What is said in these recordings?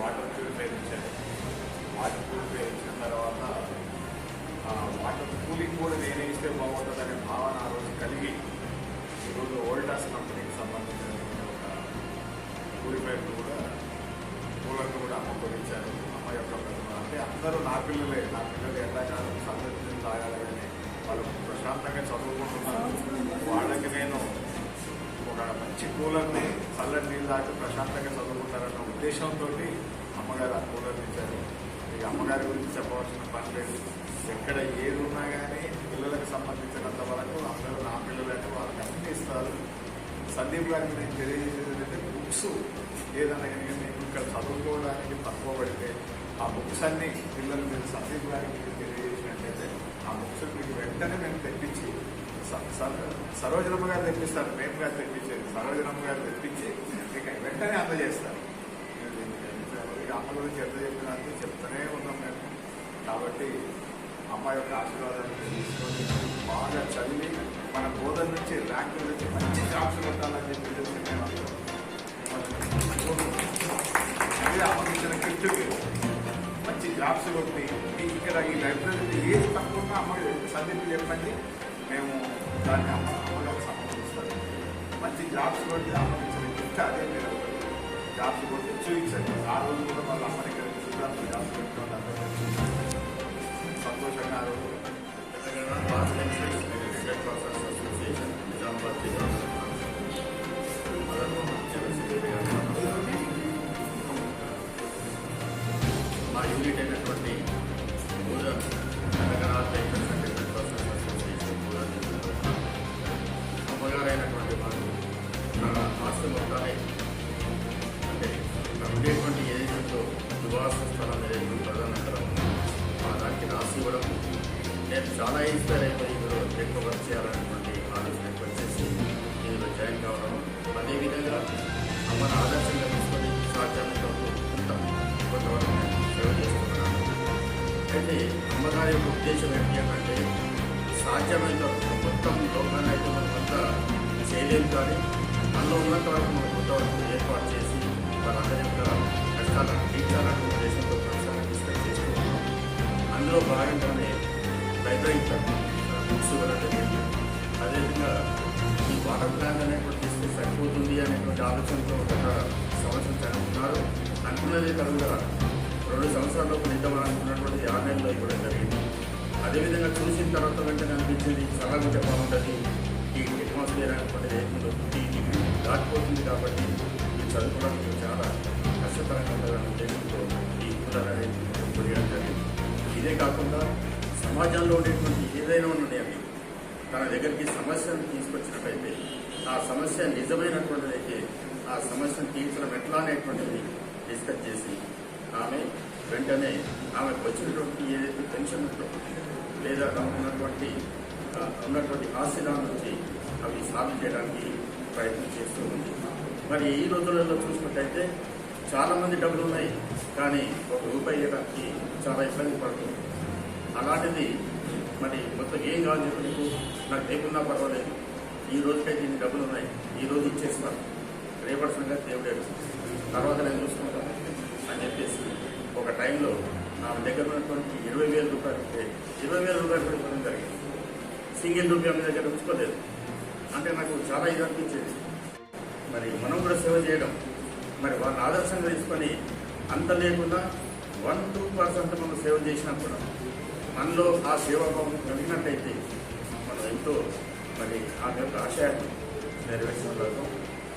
Water purifier ఇచ్చారు. Water purifier ఇచ్చిన తర్వాత వాటర్ కూలింగ్ కూడా నేనే ఇస్తే బాగుంటుందనే భావన ఆ రోజు కలిగి ఈరోజు వోల్టాస్ కంపెనీకి సంబంధించిన ఒక ప్యూరిఫైర్ కూడా కూలర్లు కూడా అమ్మకు ఇచ్చారు. అమ్మ యొక్క ప్రతిభ అంటే అందరూ నా పిల్లలు ఎండాకాలం సందర్శించి తాగాలి కానీ వాళ్ళు ప్రశాంతంగా చదువుకుంటున్నారు. వాళ్ళకి నేను ఒక మంచి కూలర్ని చల్లటి నీళ్ళు తాగి ప్రశాంతంగా చదువుకుంటారన్న ఉద్దేశంతో అమ్మగారు ఆ కూలర్ని ఇచ్చారు. ఇక అమ్మగారి గురించి చెప్పవలసిన పని లేదు. ఎక్కడ ఏది ఉన్నా కానీ పిల్లలకు సంబంధించినంత వరకు అందరూ నా పిల్లలంటే వాళ్ళకి అన్ని ఇస్తారు. సందీప్ గారికి నేను తెలియజేసేది ఏంటంటే బుక్స్ ఏదన్నా కానీ నేను ఇక్కడ చదువుకోవడానికి తక్కువ పడితే ఆ బుక్స్ అన్ని పిల్లలు మీరు సందీప్ గారికి తెలియజేసినట్టయితే ఆ బుక్స్ మీకు వెంటనే మేము తెప్పించి సరోజనమ్మ గారు తెప్పిస్తారు. మేము గారు తెప్పించేది సరోజనమ్మ గారు తెప్పించి మీకు వెంటనే అందజేస్తారు. అమ్మ గురించి ఎంత చెప్పినందుకు చెప్తూనే ఉన్నాం మేము. కాబట్టి అమ్మ యొక్క ఆశీర్వాదాన్ని తీసుకొని బాగా చదివి మన బోధన నుంచి ర్యాంకుల నుంచి మంచి జాబ్స్ కొట్టాలని చెప్పి మేము అదే అమ్మకి ఇచ్చిన గిఫ్ట్కి మంచి జాబ్స్ కొట్టి ఇక్కడ ఈ లైబ్రరీకి ఏది తక్కువ ఉన్నా అమ్మకి సందీప్ చెప్పండి, మేము దాన్ని అమ్మగారు సమర్పిస్తారు. మంచి జాబ్స్ కొట్టి అమ్మకి ఇచ్చిన గిఫ్ట్ అదే మీరు జాబ్స్ కొట్టి చూపించండి. ఆ రోజు కూడా వాళ్ళ అమ్మని ఇక్కడ చూడాలి జాబ్స్ పెట్టుకోవాలి. సంతోషంగా ఆ రోజు మా యూనిట్ అయినటువంటి తెలంగాణ అమ్మగారైనటువంటి మాకు నా ఆస్తి మొత్తాన్ని అంటే ఉండేటువంటి ఏదైతే నివాస స్థలం ఏదైతే ప్రధానంగా దానికి రాసి ఇవ్వడం నేను చాలా ఇన్స్పైర్ అయిపోయి ఇందులో ఎక్కువ వర్క్ చేయాలనేటువంటి ఆలోచన ఎక్కువ చేసి ఇందులో జాయిన్ కావడం. అదేవిధంగా అమ్మను ఆదర్శంగా తీసుకొని సాధ్యమైనంత కొంతవరకు నేను సేవ చేస్తున్నాను. అయితే అమ్మగారి యొక్క ఉద్దేశం ఏంటి అంటే సాధ్యమైనంత మొత్తం లోకాన్ని అయితే మనం అంతా చేయలేము, కానీ మనలో ఉన్నంత వరకు మనం కొంతవరకు ఏర్పాటు చేసి వాళ్ళందరి యొక్క కష్టాలను తీర్చాలనే ఉద్దేశంతో డిస్కస్ చేస్తూ ఉన్నాం. అందులో భాగంగానే లైబ్రరీ బుక్స్ ఇవ్వడం జరిగింది. అదేవిధంగా ఈ వాటర్ ప్లాన్ అనేటువంటి తీసుకు సరిపోతుంది అనేటువంటి ఆలోచనతో గత సంవత్సరం జరుగుతున్నారు. అనుకున్నదే తరుగుగా 2 సంవత్సరాల్లోపు ఇద్దామని అనుకున్నటువంటి 6 నెలల్లో ఇవ్వడం జరిగింది. అదేవిధంగా చూసిన తర్వాత వెంటనే అనిపించింది చాలా ఉంటే బాగుంటుంది, ఈ అట్మాస్ఫియర్ అనేటువంటి రేట్లు డిగ్రీ దాటిపోతుంది కాబట్టి ఇది చదువుకోవడానికి చాలా కష్టతరంగా ఉంటుందనే ఉద్దేశంతో ఈ కూలర్ అనేది కొనియడం జరిగింది. ఇదే కాకుండా సమాజంలో ఉండేటువంటి ఏదైనా ఉన్నాయండి తన దగ్గరికి సమస్యను తీసుకొచ్చినట్టయితే ఆ సమస్య నిజమైనటువంటిదైతే ఆ సమస్యను తీర్చడం ఎట్లా అనేటువంటిది డిస్కస్ చేసి ఆమె వెంటనే ఆమెకు వచ్చినటువంటి ఏదైతే పెన్షన్ లేదా ఉన్నటువంటి ఆశీర్వాదం నుంచి అవి సాల్వ్ చేయడానికి ప్రయత్నం చేస్తూ ఉంది. మరి ఈ రోజులలో చూసినట్టయితే చాలామంది డబ్బులు ఉన్నాయి, కానీ ₹1 ఇవ్వడానికి చాలా ఇబ్బంది పడుతుంది. అలాంటిది మరి మొత్తం ఏం కావాలి చెప్పి నీకు నాకు లేకున్నా పర్వాలేదు, ఈ రోజుకైతే ఇన్ని డబ్బులు ఉన్నాయి, ఈ రోజు ఇచ్చేస్తాను, రేపటి సంగతి దేవుడేడు, తర్వాత నేను చూసుకుంటాను అని చెప్పేసి ఒక టైంలో నా దగ్గర ఉన్నటువంటి ₹20,000 ఉంటే ₹20,000 కూడా ఇవ్వడం జరిగింది. సింగిల్ రూపాయ మీ దగ్గర ఉంచుకోలేదు. అంటే నాకు చాలా ఇది అనిపించేది. మరి మనం కూడా సేవ చేయడం, మరి వాళ్ళని ఆదర్శంగా తీసుకొని అంత లేకుండా 1-2% మనం సేవ చేసినా కూడా మనలో ఆ సేవాభావం కలిగినట్టయితే మనం ఎంతో మరి ఆ యొక్క ఆశయాన్ని నెరవేర్చగలుగుతాం.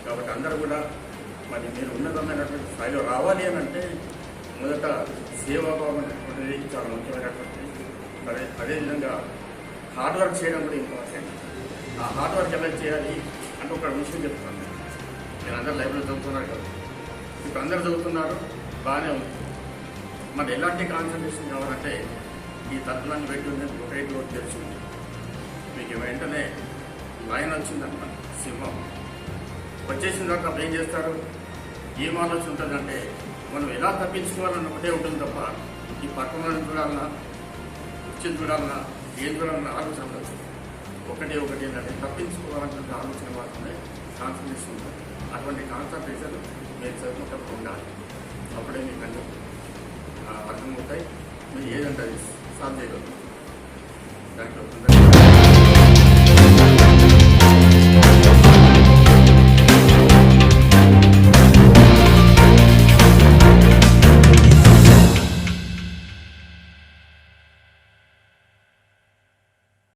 కాబట్టి అందరూ కూడా మరి మీరు ఉన్నతమైనటువంటి స్థాయిలో రావాలి అని అంటే మొదట సేవాభావం అనేటువంటిది చాలా ముఖ్యమైనటువంటిది. మరి అదేవిధంగా హార్డ్ వర్క్ చేయడం కూడా ఇంపార్టెంట్. ఆ హార్డ్ వర్క్ ఎలా చేయాలి అంటే ఒక విషయం చెప్తున్నాను. నేను అందరూ లైబ్రరీ చదువుతున్నారు కదా, ఇప్పుడు అందరు చదువుతున్నారు, బాగానే ఉంది. మరి ఎలాంటి కాన్సన్ట్రేషన్ కావాలంటే ఈ తత్వాన్ని పెట్టి ఉంది, ఒకటి ఒకటి తెలిసింది. మీకు వెంటనే లైన్ వచ్చిందన్నమాట, సింహం వచ్చేసిన తర్వాత అప్పుడు ఏం చేస్తారు, ఏం ఆలోచన ఉంటుందంటే మనం ఎలా తప్పించుకోవాలని ఒకటే ఉంటుంది తప్ప ఈ పట్టణాన్ని చూడాలన్నా కుర్చీని చూడాలన్నా ఏం చూడాలన్నా ఆలోచన ఉండదు. ఒకటి ఏంటంటే తప్పించుకోవాలన్న ఆలోచన మాత్రమే కాన్సన్ట్రేషన్ ఉంటుంది. అటువంటి కాన్సన్ట్రేషన్ మీరు చదువుకున్నప్పుడు ఉండాలి. అప్పుడే మీకు అన్ని అర్థమవుతాయి. మీరు ఏదంటే అది సాల్వ్ చేయగలరు. దాంట్లో